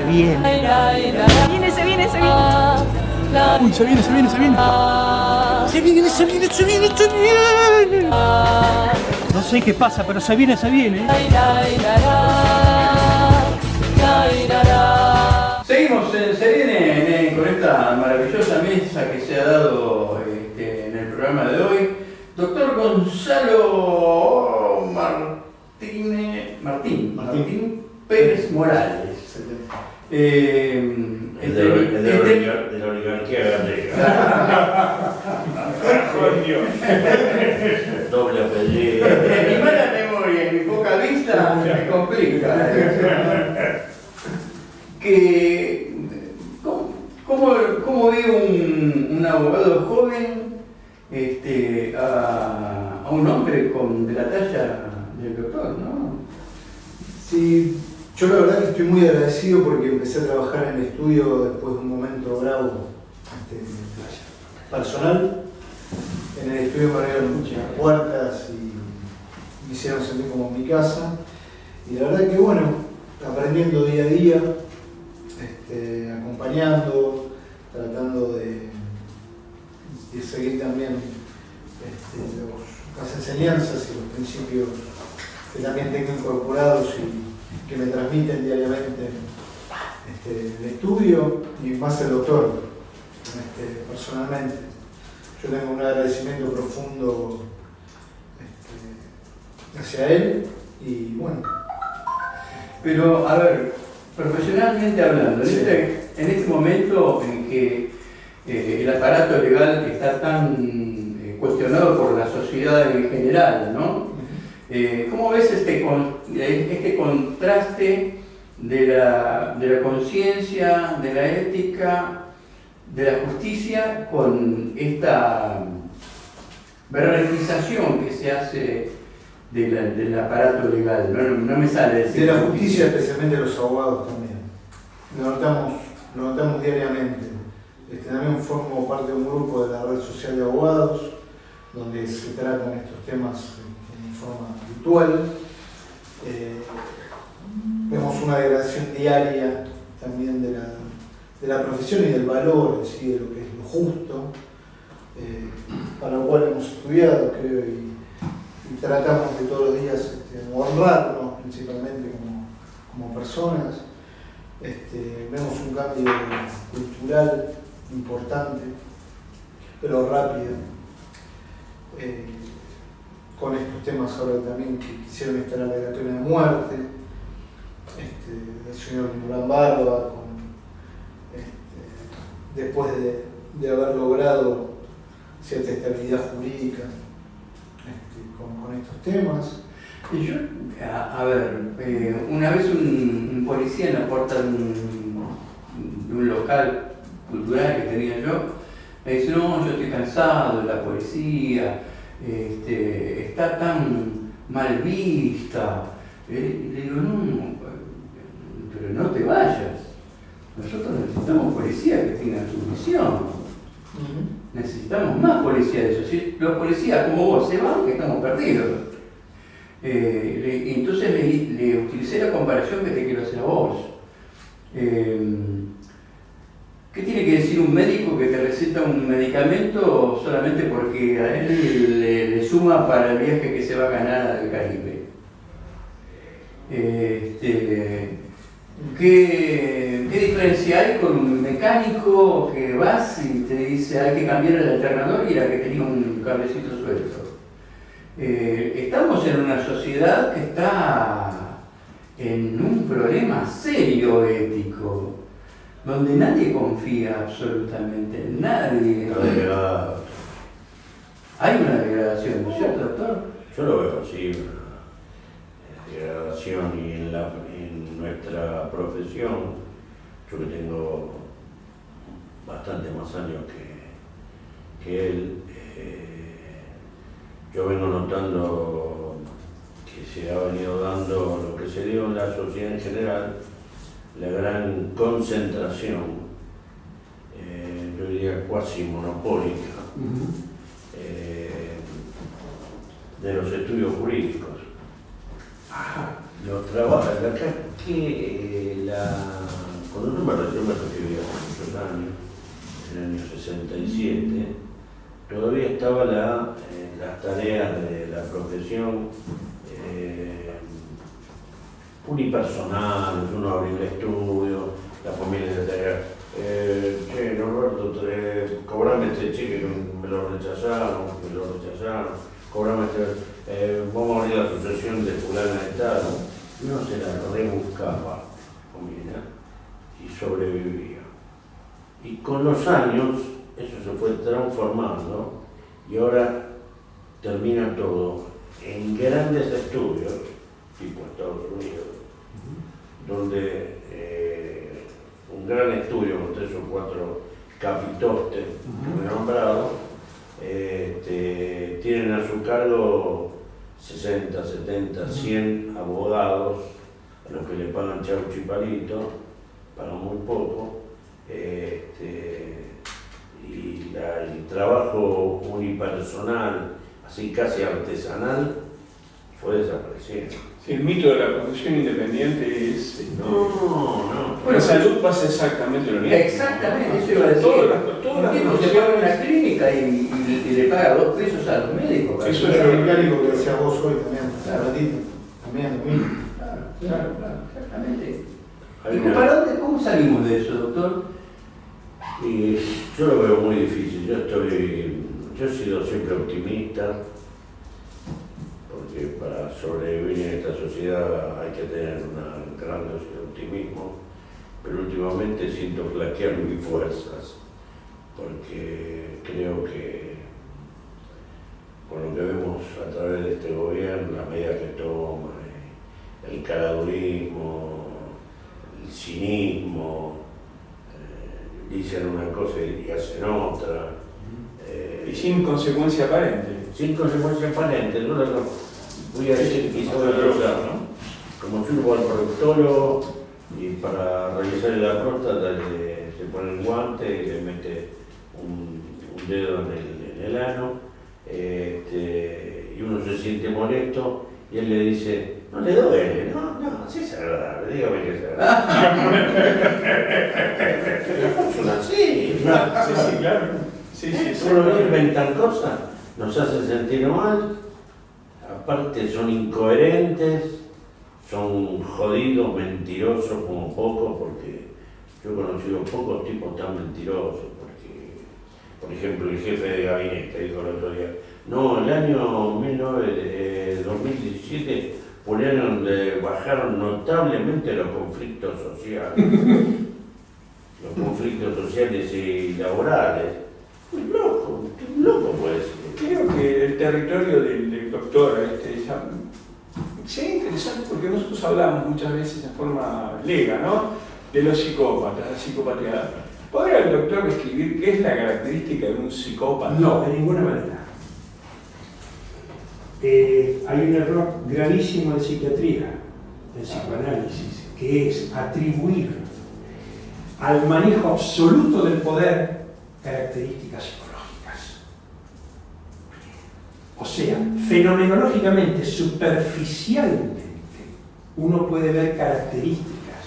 viene. Viene, se viene. Uy, se viene. Se viene. No sé qué pasa, pero se viene. Seguimos en Se Viene con esta maravillosa mesa que se ha dado en el programa de hoy. Doctor Gonzalo Martín Pérez Morales. De la oligarquía gallega. Doble apellido. Mi mala memoria y mi poca vista me complica. ¿Cómo ve un abogado joven a un hombre de la talla del doctor, ¿no? Sí, yo la verdad que estoy muy agradecido porque empecé a trabajar en el estudio después de un momento bravo personal. En el estudio me abrieron muchas puertas y me hicieron sentir como en mi casa. Y la verdad que bueno, aprendiendo día a día, acompañando, tratando de seguir también las enseñanzas y los principios que también tengo incorporados y que me transmiten diariamente el estudio y más el doctor personalmente. Yo tengo un agradecimiento profundo hacia él y bueno. Pero, a ver, profesionalmente hablando, Sí. en este momento en que el aparato legal está tan cuestionado por la sociedad en general, ¿no? ¿Cómo ves este contraste de la conciencia, de la ética, de la justicia con esta berretización que se hace del aparato legal? No me sale decir. De la justicia, especialmente los abogados también. Lo notamos diariamente. También formo parte de un grupo de la red social de abogados, donde se tratan estos temas en forma virtual. Vemos una degradación diaria también de la profesión y del valor, ¿sí? De lo que es lo justo, para lo cual hemos estudiado, creo, y tratamos de todos los días honrarnos principalmente como personas. Vemos un cambio cultural importante, pero rápido, con estos temas ahora también que quisieron instalar la pena de muerte, el señor Nicolás Barba, después de haber logrado cierta estabilidad jurídica con estos temas. Y yo, a ver, una vez un policía en la puerta de un local cultural que tenía yo, me dice: no, yo estoy cansado de la policía, está tan mal vista. Y le digo: no, pero no te vayas. Nosotros necesitamos policías que tengan su visión. Necesitamos más policías de eso. Si los policías como vos se van, que estamos perdidos. Entonces le utilicé la comparación que te quiero hacer a vos. ¿Qué tiene que decir un médico que te receta un medicamento solamente porque a él le suma para el viaje que se va a ganar al Caribe? ¿Qué diferencia hay con un mecánico que vas y te dice hay que cambiar el alternador y era que tenía un cablecito suelto? Estamos en una sociedad que está en un problema serio ético, donde nadie confía absolutamente en nadie. Hay una degradación, ¿no es cierto, doctor? Yo lo veo así, una degradación, y en nuestra profesión, yo que tengo bastante más años que él, yo vengo notando que se ha venido dando lo que se dio en la sociedad en general, la gran concentración, yo diría cuasi monopólica, de los estudios jurídicos. Los trabajos, la Cuando yo me recibí hace muchos años, en el año 67, todavía estaba las tareas de la profesión unipersonal, uno abría el estudio, la familia de tarea. Che, Norberto, cobrame este cheque que me lo rechazaron, cobrame vamos a abrir la sucesión de fulana de tal. Uno se la rebuscaba, mira, y sobrevivía. Y con los años eso se fue transformando y ahora termina todo en grandes estudios, tipo Estados Unidos, donde un gran estudio con 3 o 4 capitostes que me he nombrado, tienen a su cargo 60, 70, 100 abogados a los que le pagan chaucho y palito, pagan muy poco, y el trabajo unipersonal, así casi artesanal, fue desapareciendo. Sí, el mito de la profesión independiente es... No. La salud pasa exactamente lo mismo. Exactamente, eso iba a decir. Todas las tipo se paga en la clínica y le paga 2 pesos a los médicos. Eso Eso es es el mecánico que decía vos hoy también, Claro. ratito, también, lo mismo. Claro, exactamente. Hay ¿Y una- para dónde, cómo salimos de eso, doctor? Y yo lo veo muy difícil. Yo he sido siempre optimista, porque para sobrevivir en esta sociedad hay que tener un gran dosis de optimismo, pero últimamente siento flaquear mis fuerzas, porque creo que con lo que vemos a través de este gobierno, la medida que toma, el caradurismo, el cinismo, dicen una cosa y hacen otra. Y sin consecuencia aparente. Sin consecuencia aparente, no voy a decir quizá una cosa, ¿no? Como si uno va al proctólogo y para revisar la próstata se pone un guante y le mete un dedo en el ano, y uno se siente molesto y él le dice, no le duele, no, sí es agradable, dígame que es agradable. Funciona así. Sí, claro. Sí, Solo no inventan cosas, nos hacen sentir mal, aparte son incoherentes, son jodidos, mentirosos como pocos, porque yo he conocido pocos tipos tan mentirosos, porque, por ejemplo, el jefe de gabinete dijo el otro día, no, el año 2017 fue el año donde bajaron notablemente los conflictos sociales, y laborales. Muy loco puede ser. Creo que el territorio del doctor sería interesante porque nosotros hablamos muchas veces en forma lega, ¿no? De los psicópatas, la psicopatía. ¿Podría el doctor describir qué es la característica de un psicópata? No, de ninguna manera. Hay un error gravísimo en psiquiatría, en psicoanálisis, que es atribuir al manejo absoluto del poder características psicológicas. O sea, fenomenológicamente, superficialmente, uno puede ver características.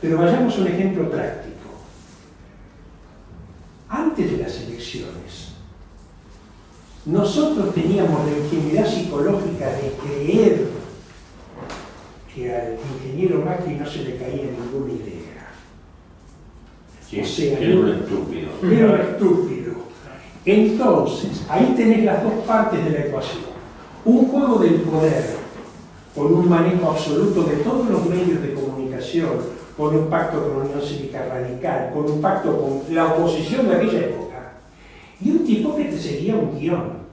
Pero vayamos a un ejemplo práctico. Antes de las elecciones, nosotros teníamos la ingenuidad psicológica de creer que al ingeniero Macri no se le caía ninguna idea. Sí, O sea, que era un estúpido. Era un estúpido. Entonces, ahí tenés las dos partes de la ecuación. Un juego del poder, con un manejo absoluto de todos los medios de comunicación, con un pacto con la Unión Cívica Radical, con un pacto con la oposición de aquella época, y un tipo que te seguía un guión.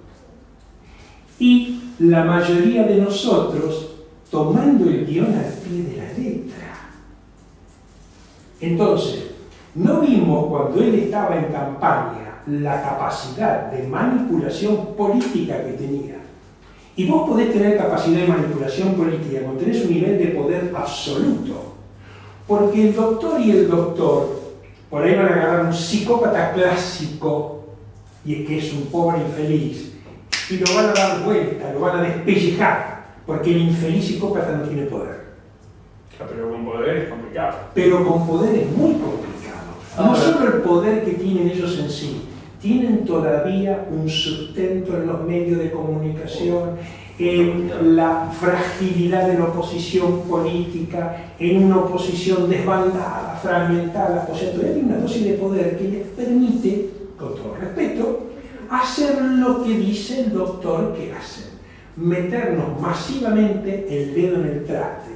Y la mayoría de nosotros tomando el guión al pie de la letra. Entonces, no vimos cuando él estaba en campaña la capacidad de manipulación política que tenía. Y vos podés tener capacidad de manipulación política cuando tenés un nivel de poder absoluto. Porque el doctor y el doctor, por ahí van a agarrar un psicópata clásico, y es que es un pobre infeliz, y lo van a dar vuelta, lo van a despellejar, porque el infeliz psicópata no tiene poder. Pero con poder es complicado. Pero con poder es muy complicado. No solo el poder que tienen ellos en sí, tienen todavía un sustento en los medios de comunicación, en la fragilidad de la oposición política, en una oposición desbandada, fragmentada. O sea, todavía hay una dosis de poder que les permite, con todo respeto, hacer lo que dice el doctor que hacen, meternos masivamente el dedo en el traste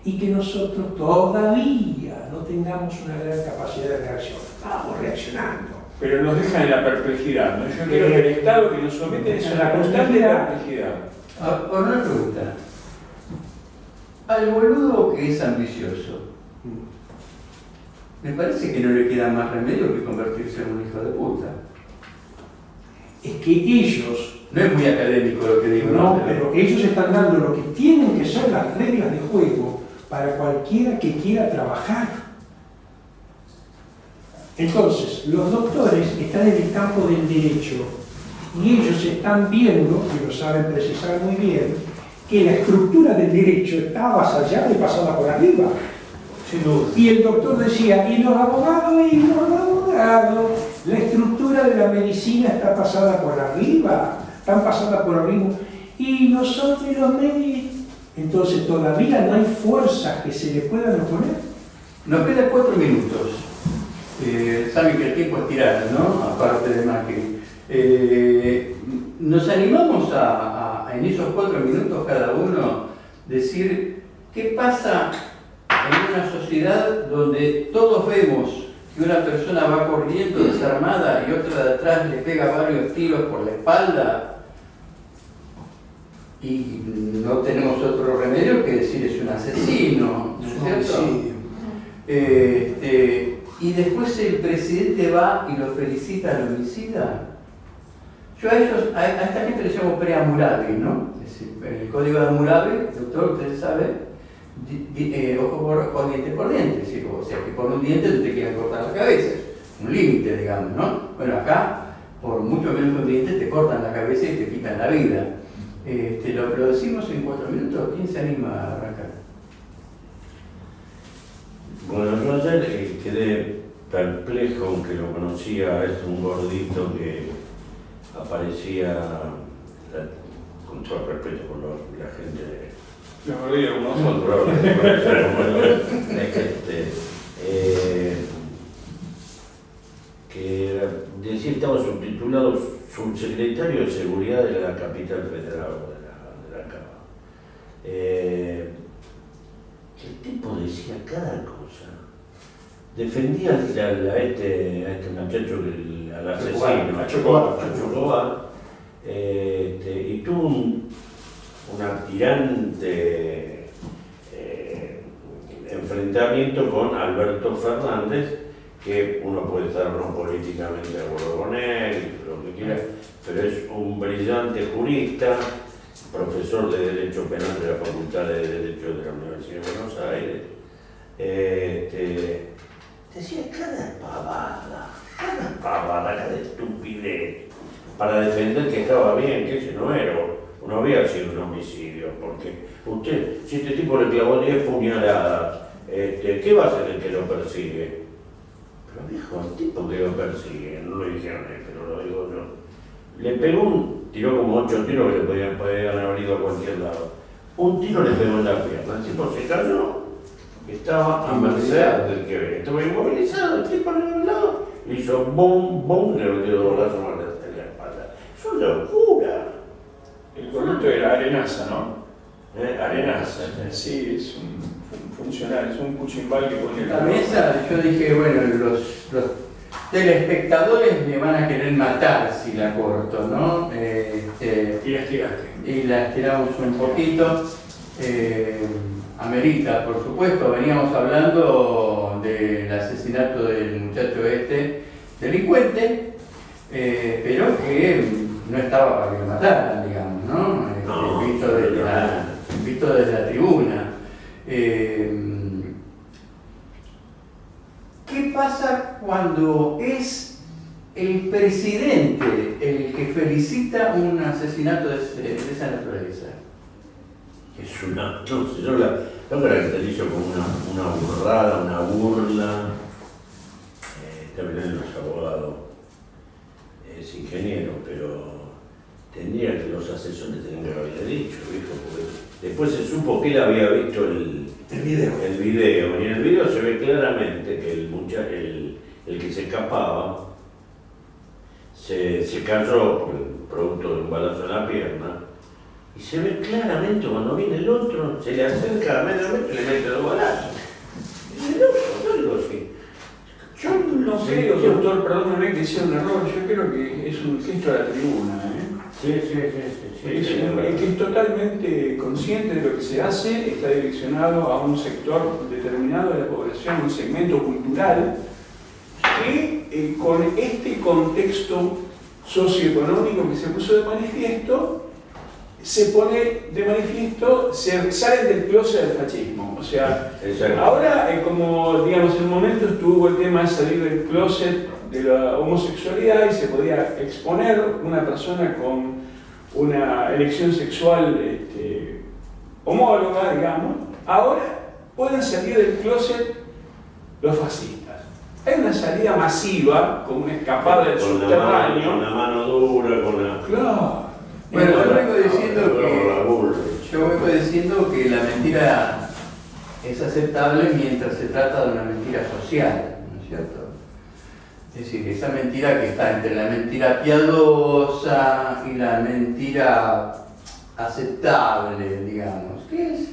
y que nosotros todavía no tengamos una gran capacidad de reacción. Estamos reaccionando. Pero nos dejan en la perplejidad, ¿no? Yo creo que el Estado que nos somete es una constante perplejidad. Por una pregunta, al boludo que es ambicioso, me parece que no le queda más remedio que convertirse en un hijo de puta. Es que ellos, No es muy académico lo que digo, no, pero ellos están dando lo que tienen que ser las reglas de juego para cualquiera que quiera trabajar. Entonces, los doctores están en el campo del derecho y ellos están viendo, y lo saben precisar muy bien, que la estructura del derecho está avasallada y pasada por arriba. Sin duda. Y el doctor decía, y los abogados, la estructura de la medicina está pasada por arriba, están pasadas por arriba, y nosotros y los médicos, entonces todavía no hay fuerzas que se le puedan oponer. Nos quedan 4 minutos. Saben que el tiempo es tirano, ¿no? Aparte de Macri. Nos animamos a, en esos 4 minutos cada uno, decir qué pasa en una sociedad donde todos vemos que una persona va corriendo desarmada y otra de atrás le pega varios tiros por la espalda y no tenemos otro remedio que decir es un asesino, ¿no es cierto? Y después el presidente va y lo felicita al homicida. Yo a esta gente le llamo pre-Hammurabi, ¿no? Es decir, el código de Hammurabi, doctor, ustedes saben, ojo por ojo, diente por diente, ¿sí? O sea que por un diente no te quieren cortar la cabeza, un límite, digamos, ¿no? Bueno, acá, por mucho menos que un diente, te cortan la cabeza y te quitan la vida. Lo decimos en 4 minutos. ¿Quién se anima a arrancar? Bueno, yo ayer quedé perplejo, aunque lo conocía, es un gordito que aparecía, con todo respeto por la gente de... Los gorditos como nosotros. Que decía, estaba subtitulado subsecretario de Seguridad de la Capital Federal de la Cámara. El tipo decía cada cosa. Defendía a este muchacho, al asesino, a Chocobar. Y tuvo un tirante enfrentamiento con Alberto Fernández, que uno puede estar no políticamente de acuerdo con él, lo que quiera, pero es un brillante jurista, profesor de Derecho Penal de la Facultad de Derecho de la Universidad de Buenos Aires. Decía cada pavada, cada estupidez, para defender que estaba bien, que ese no había sido un homicidio, porque usted, si este tipo le clavó 10 puñaladas, ¿qué va a hacer el que lo persigue? Pero viejo, el tipo que lo persigue, no lo dijeron él, pero lo digo yo, le pegó tiró como 8 tiros que le podían haber ido a cualquier lado. Un tiro le pegó en la pierna, el tipo se cayó, estaba a merced del que ve. Estaba inmovilizado, el tipo en un lado, hizo bum, le metió 2 brazos más en la espalda. Es una locura. El gordito era Arenaza, ¿no? Arenaza. Sí, es un funcionario, es un cuchimbal que pone En la mesa yo dije, bueno, los telespectadores me van a querer matar si la corto, ¿no? Y la estiraste. Y la estiramos un poquito. Amerita, por supuesto, veníamos hablando del asesinato del muchacho delincuente, pero que no estaba para que lo mataran, digamos, ¿no? Visto desde la tribuna. ¿Qué pasa cuando es el presidente el que felicita un asesinato de esa naturaleza? es una, no sé, yo lo caracterizo como una burrada, una burla. También los abogados, es ingeniero, pero tendría que los asesores tenían que haberle dicho, ¿viste? Porque después se supo que él había visto el video, y en el video se ve claramente que el que se escapaba se cayó por el producto de un balazo en la pierna, y se ve claramente cuando viene el otro, se le acerca a medio metro y le mete dos balazos. Es el otro, no digo así. Yo no creo, doctor, perdóname que sea un error, yo creo que es un gesto a la tribuna. Sí. Es que es totalmente consciente de lo que se hace, está direccionado a un sector determinado de la población, un segmento cultural, que con este contexto socioeconómico que se puso de manifiesto, se pone de manifiesto, se salen del closet del fascismo. O sea, ahora, como digamos, en un momento estuvo el tema de salir del closet de la homosexualidad y se podía exponer una persona con una elección sexual homóloga, digamos. Ahora pueden salir del closet los fascistas. Hay una salida masiva, con una escapada del subterráneo. Con la mano dura, con la... Claro. Bueno, yo vengo diciendo que la mentira es aceptable mientras se trata de una mentira social, ¿no es cierto? Es decir, esa mentira que está entre la mentira piadosa y la mentira aceptable, digamos, que es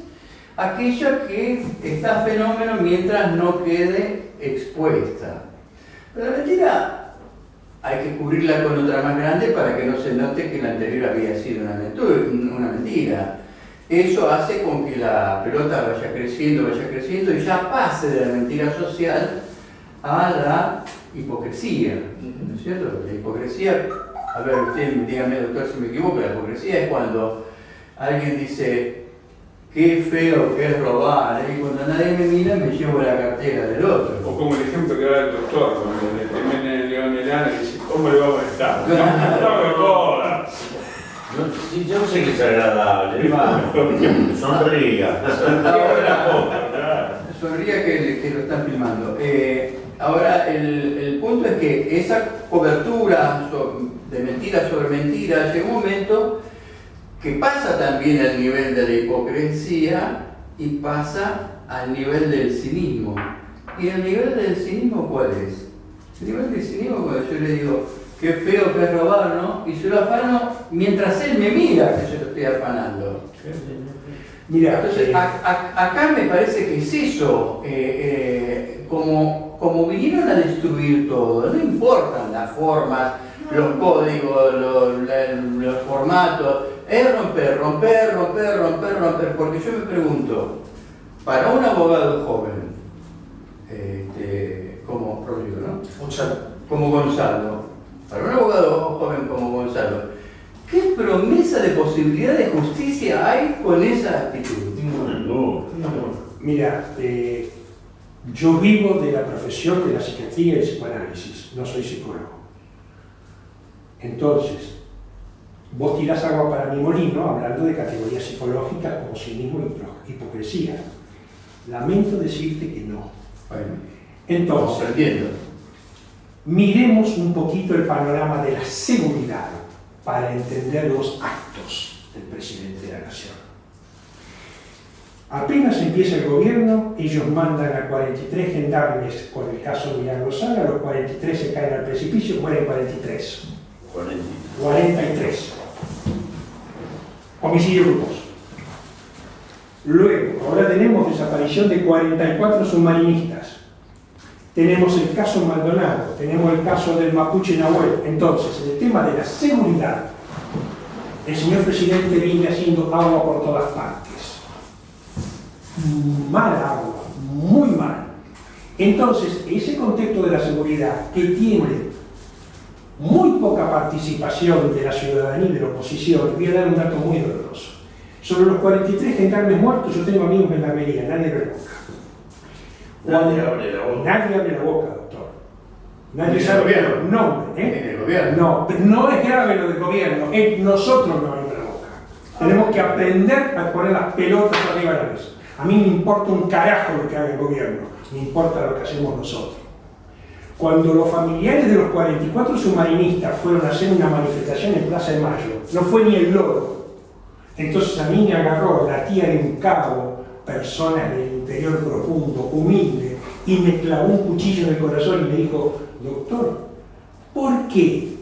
aquella que está fenómeno mientras no quede expuesta. Pero la mentira hay que cubrirla con otra más grande para que no se note que la anterior había sido una mentira. Eso hace con que la pelota vaya creciendo y ya pase de la mentira social a la hipocresía, ¿no es cierto? La hipocresía, a ver, usted dígame, doctor, si me equivoco, la hipocresía es cuando alguien dice qué feo que es robar, y cuando nadie me mira me llevo la cartera del otro. O como el ejemplo que da el doctor, cuando le temen el león helano y dice, ¿cómo le va a molestar? No me jodas. Sí, yo sé que es agradable. Sonría. Sonría que lo están filmando. Ahora, el punto es que esa cobertura de mentira sobre mentira llega un momento que pasa también al nivel de la hipocresía y pasa al nivel del cinismo. ¿Y el nivel del cinismo cuál es? El nivel del cinismo cuando yo le digo, qué feo que es robar, ¿no? Y se lo afano mientras él me mira que yo lo estoy afanando. Mira, entonces, acá me parece que es eso. Como vinieron a destruir todo, no importan las formas, los códigos, los formatos, es romper, porque yo me pregunto, para un abogado joven, como Rodrigo, ¿no? Como Gonzalo, para un abogado joven como Gonzalo, ¿qué promesa de posibilidad de justicia hay con esa actitud? No. Mira, yo vivo de la profesión de la psiquiatría y el psicoanálisis, no soy psicólogo. Entonces, vos tirás agua para mi molino hablando de categorías psicológicas como cinismo y hipocresía. Lamento decirte que no. Bueno, entonces, miremos un poquito el panorama de la seguridad para entender los actos del presidente de la Nación. Apenas empieza el gobierno, ellos mandan a 43 gendarmes con el caso Milagrosal, los 43 se caen al precipicio, mueren 43. 43. Homicidio culposo. Luego, ahora tenemos desaparición de 44 submarinistas. Tenemos el caso Maldonado, tenemos el caso del Mapuche Nahuel. Entonces, en el tema de la seguridad, el señor presidente viene haciendo agua por todas partes. Mala agua, muy mal. Entonces, ese contexto de la seguridad que tiene muy poca participación de la ciudadanía y de la oposición, voy a dar un dato muy doloroso. Sobre los 43 gendarmes muertos, yo tengo amigos en la Almería, nadie abre la boca. Nadie abre la boca. Nadie abre la boca, doctor. Nadie sabe el nombre. ¿El gobierno? No es grave lo del gobierno, nosotros no abrimos la boca. Tenemos que aprender a poner las pelotas arriba de la mesa. A mí me importa un carajo lo que haga el gobierno, me importa lo que hacemos nosotros. Cuando los familiares de los 44 submarinistas fueron a hacer una manifestación en Plaza de Mayo, no fue ni el loro. Entonces a mí me agarró la tía de un cabo, persona del interior profundo, humilde, y me clavó un cuchillo en el corazón y me dijo: doctor, ¿por qué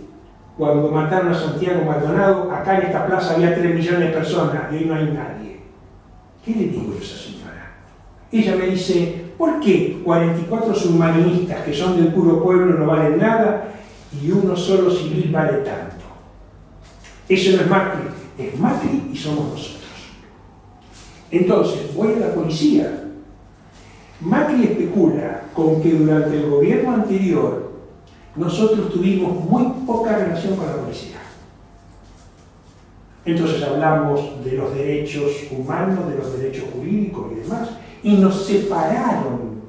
cuando mataron a Santiago Maldonado, acá en esta plaza había 3 millones de personas y hoy no hay nadie? ¿Qué le digo a esa señora? Ella me dice: ¿por qué 44 submarinistas que son del puro pueblo no valen nada y uno solo civil vale tanto? Eso no es Macri, es Macri y somos nosotros. Entonces, voy a la policía. Macri especula con que durante el gobierno anterior nosotros tuvimos muy poca relación con la policía. Entonces hablamos de los derechos humanos, de los derechos jurídicos y demás, y nos separaron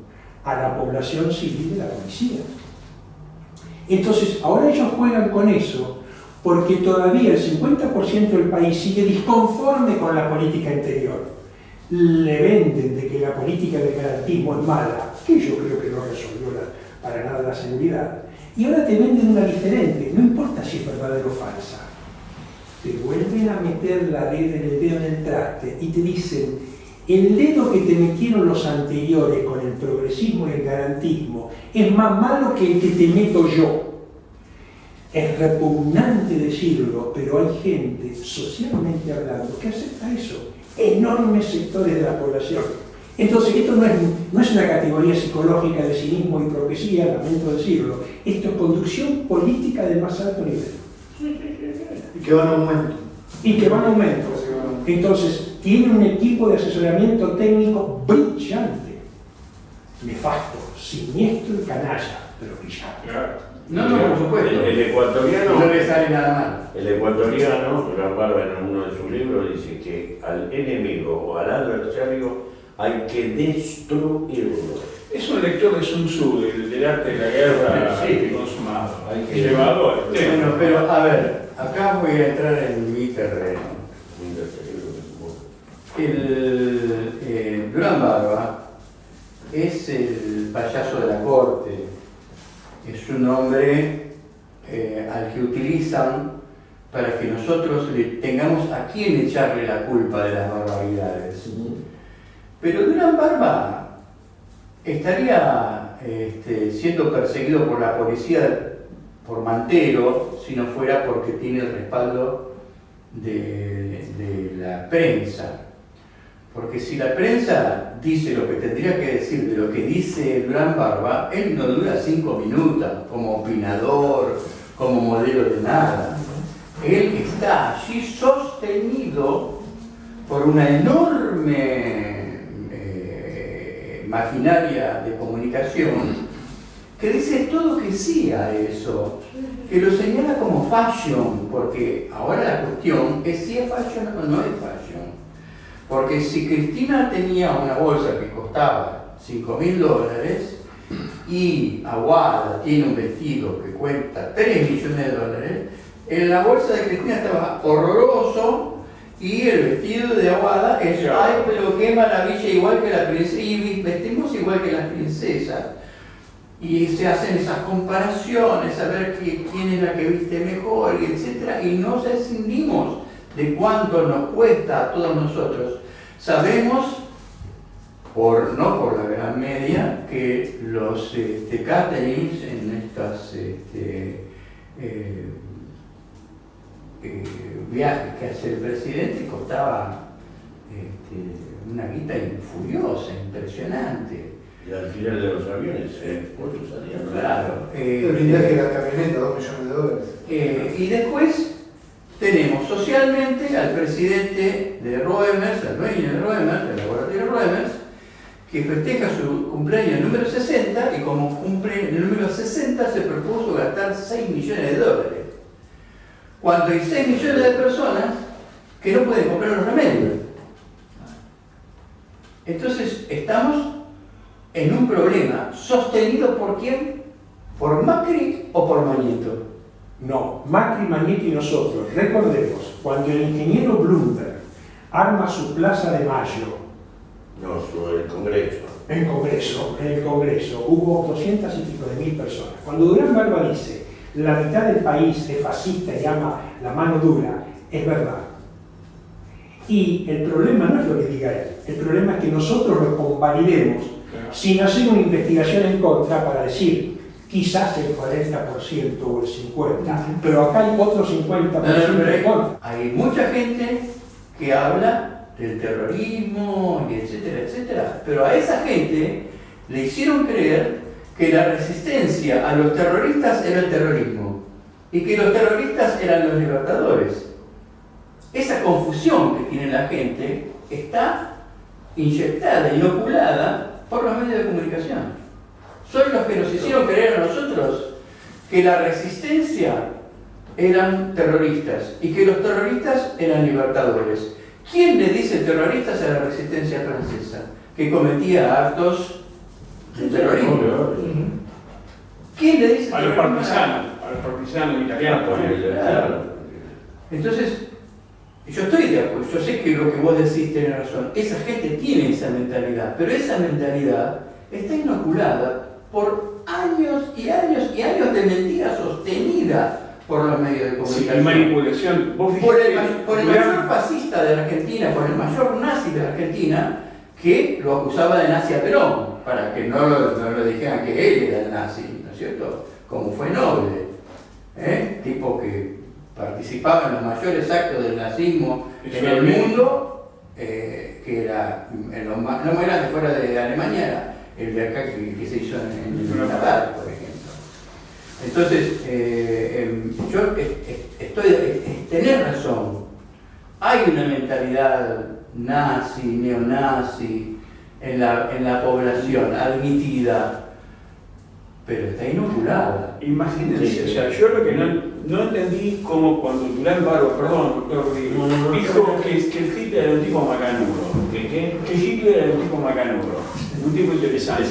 a la población civil de la policía. Entonces ahora ellos juegan con eso porque todavía el 50% del país sigue disconforme con la política interior. Le venden de que la política de garantismo es mala, que yo creo que no resolvió para nada la seguridad, y ahora te venden una diferente, no importa si es verdadera o falsa. Te vuelven a meter el dedo en el traste y te dicen: el dedo que te metieron los anteriores con el progresismo y el garantismo es más malo que el que te meto yo. Es repugnante decirlo, pero hay gente, socialmente hablando, que acepta eso. Enormes sectores de la población. Entonces, esto no es una categoría psicológica de cinismo y hipocresía, lamento decirlo. Esto es conducción política del más alto nivel. Y que van a aumento. Y que van a aumento. Entonces, tiene un equipo de asesoramiento técnico brillante. Nefasto, siniestro y canalla, pero brillante. Claro. No, por supuesto. El ecuatoriano, No le sale nada mal. el ecuatoriano, Durán Barba en uno de sus libros dice que al enemigo o al adversario hay que destruirlo. Es un lector de Sun Tzu, del arte de la guerra Sí. consumado. Hay que- Llevador. Bueno, pero a ver, acá voy a entrar en mi terreno. Durán Barba es el payaso de la corte, es un hombre al que utilizan para que nosotros le tengamos a quién echarle la culpa de las barbaridades. Pero Durán Barba estaría siendo perseguido por la policía por Mantero si no fuera porque tiene el respaldo de la prensa. Porque si la prensa dice lo que tendría que decir de lo que dice Durán Barba, él no dura 5 minutos como opinador, como modelo de nada. Él está allí sostenido por una enorme maquinaria de comunicación que dice todo que sí a eso, que lo señala como fashion, porque ahora la cuestión es si es fashion o no es fashion. Porque si Cristina tenía una bolsa que costaba $5.000 y Aguada tiene un vestido que cuesta $3 millones, en la bolsa de Cristina estaba horroroso y el vestido de Aguada es, ay, pero qué maravilla, igual que la princesa, y vestimos igual que las princesas. Y se hacen esas comparaciones, a ver quién es la que viste mejor, y etcétera, y nos escindimos de cuánto nos cuesta a todos nosotros. Sabemos, no por la gran media, que los caterings en estas viajes que hace el presidente costaba una guita furiosa, impresionante. Y el alquiler de los aviones, ¿cuánto salían? Claro. El blindaje de la camioneta, $2 millones. Y después tenemos socialmente al presidente de Roemers, al dueño de Roemers, del laboratorio Roemers, que festeja su cumpleaños número 60 y como cumple el número 60 se propuso gastar $6 millones. Cuando hay 6 millones de personas que no pueden comprar los remedios. Entonces estamos en un problema sostenido por quién, por Macri o por Mañeto. No, Macri, Mañeto y nosotros. Recordemos, cuando el ingeniero Bloomberg arma su Plaza de Mayo. No, sobre el Congreso. En el Congreso hubo 200 y pico de mil personas. Cuando Durán Barba dice la mitad del país es fascista y ama la mano dura, es verdad. Y el problema no es lo que diga él, el problema es que nosotros lo convalidemos sin hacer una investigación en contra para decir quizás el 40% o el 50%, pero acá hay otro 50% en contra. Hay mucha gente que habla del terrorismo, y etcétera, etcétera, pero a esa gente le hicieron creer que la resistencia a los terroristas era el terrorismo y que los terroristas eran los libertadores. Esa confusión que tiene la gente está inyectada, inoculada por los medios de comunicación. Son los que nos hicieron creer a nosotros que la resistencia eran terroristas y que los terroristas eran libertadores. ¿Quién le dice terroristas a la resistencia francesa? Que cometía actos de terrorismo. ¿Quién le dice a los terroristas? partisanos italianos. Claro. Entonces, yo estoy de acuerdo, yo sé que lo que vos decís tiene razón. Esa gente tiene esa mentalidad, pero esa mentalidad está inoculada por años y años y años de mentira sostenida por los medios de comunicación. Sí, y manipulación. ¿Vos Por el mayor fascista de la Argentina, por el mayor nazi de la Argentina, que lo acusaba de nazi a Perón, para que no lo dijeran que él era el nazi, ¿no es cierto? Como fue Noble, tipo que participaba en los mayores actos del nazismo en el mundo, que era en lo más grande fuera de Alemania, era el de acá que se hizo en Natal, por ejemplo. Entonces, tenés razón, hay una mentalidad nazi, neonazi en la población, admitida, pero está inoculada. Imagínense, sí, o sea, yo lo que no entendí como cuando Durán Barba, perdón, doctor, dijo que Hitler era un tipo macanudo, que Hitler era un tipo macanudo, un tipo interesante.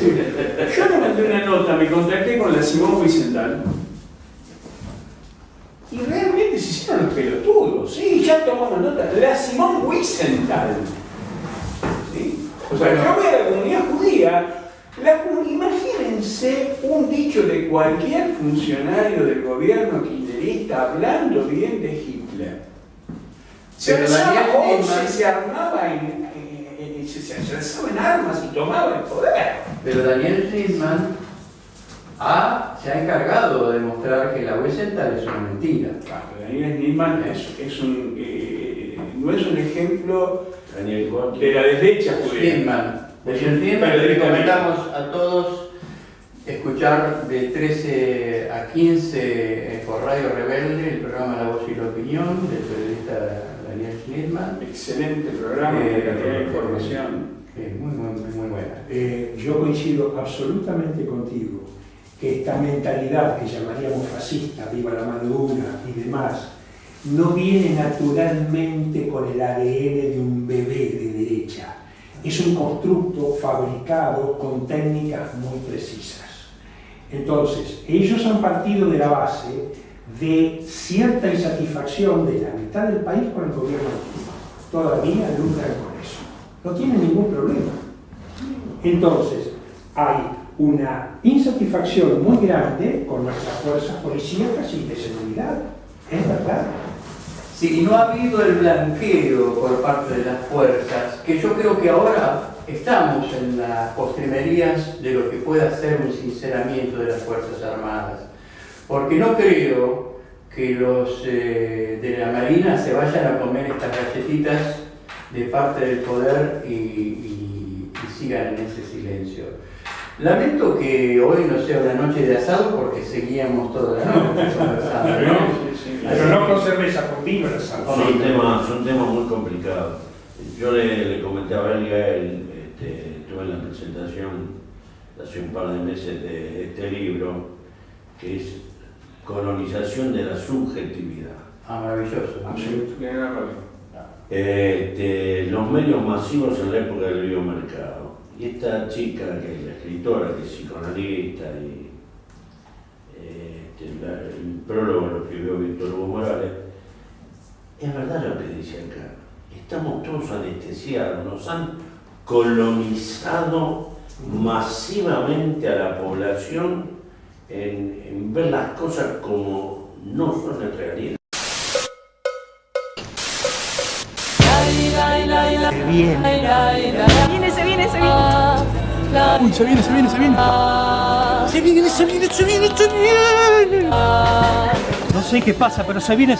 Yo le mandé una nota, me contacté con la Simón Wiesenthal y realmente se hicieron los pelotudos, sí, ya tomamos nota, la Simón Wiesenthal, ¿sí? O sea, yo voy a la comunidad judía. Imagínense un dicho de cualquier funcionario del gobierno kirchnerista hablando bien de Hitler. Se alzaba en armas y tomaba el poder. Pero Daniel Schnittmann se ha encargado de demostrar que la Wiesenthal es una mentira. Claro, Daniel Schnittmann no es un ejemplo de la derecha judía. Le recomendamos a todos escuchar de 13 a 15 por Radio Rebelde el programa La Voz y la Opinión del periodista Daniel Schnittmann. Excelente programa, de cantidad de información. Muy buena. Yo coincido absolutamente contigo que esta mentalidad que llamaríamos fascista, viva la mano dura y demás, no viene naturalmente con el ADN de un bebé de derecha. Es un constructo fabricado con técnicas muy precisas. Entonces, ellos han partido de la base de cierta insatisfacción de la mitad del país con el gobierno. Todavía lucran con eso. No tienen ningún problema. Entonces, hay una insatisfacción muy grande con nuestras fuerzas policíacas y de seguridad. Es verdad. Sí, y no ha habido el blanqueo por parte de las fuerzas, que yo creo que ahora estamos en las postrimerías de lo que pueda ser un sinceramiento de las Fuerzas Armadas. Porque no creo que los de la Marina se vayan a comer estas galletitas de parte del poder y sigan en ese silencio. Lamento que hoy no sea una noche de asado porque seguíamos toda la noche conversando, ¿no? Pero no con cerveza, con vino el asado. Son temas muy complicados. Yo le comentaba a él, estuve en la presentación hace un par de meses de este libro, que es Colonización de la Subjetividad. Maravilloso. Los medios masivos en la época del biomercado. Y esta chica, que es la escritora, que es psicoanalista, y el prólogo lo escribió Víctor Hugo Morales, es verdad lo que dice acá. estamos todos anestesiados, nos han colonizado masivamente a la población en ver las cosas como no son en realidad. Se viene. Uy, se viene. Se viene. No sé qué pasa, pero se viene.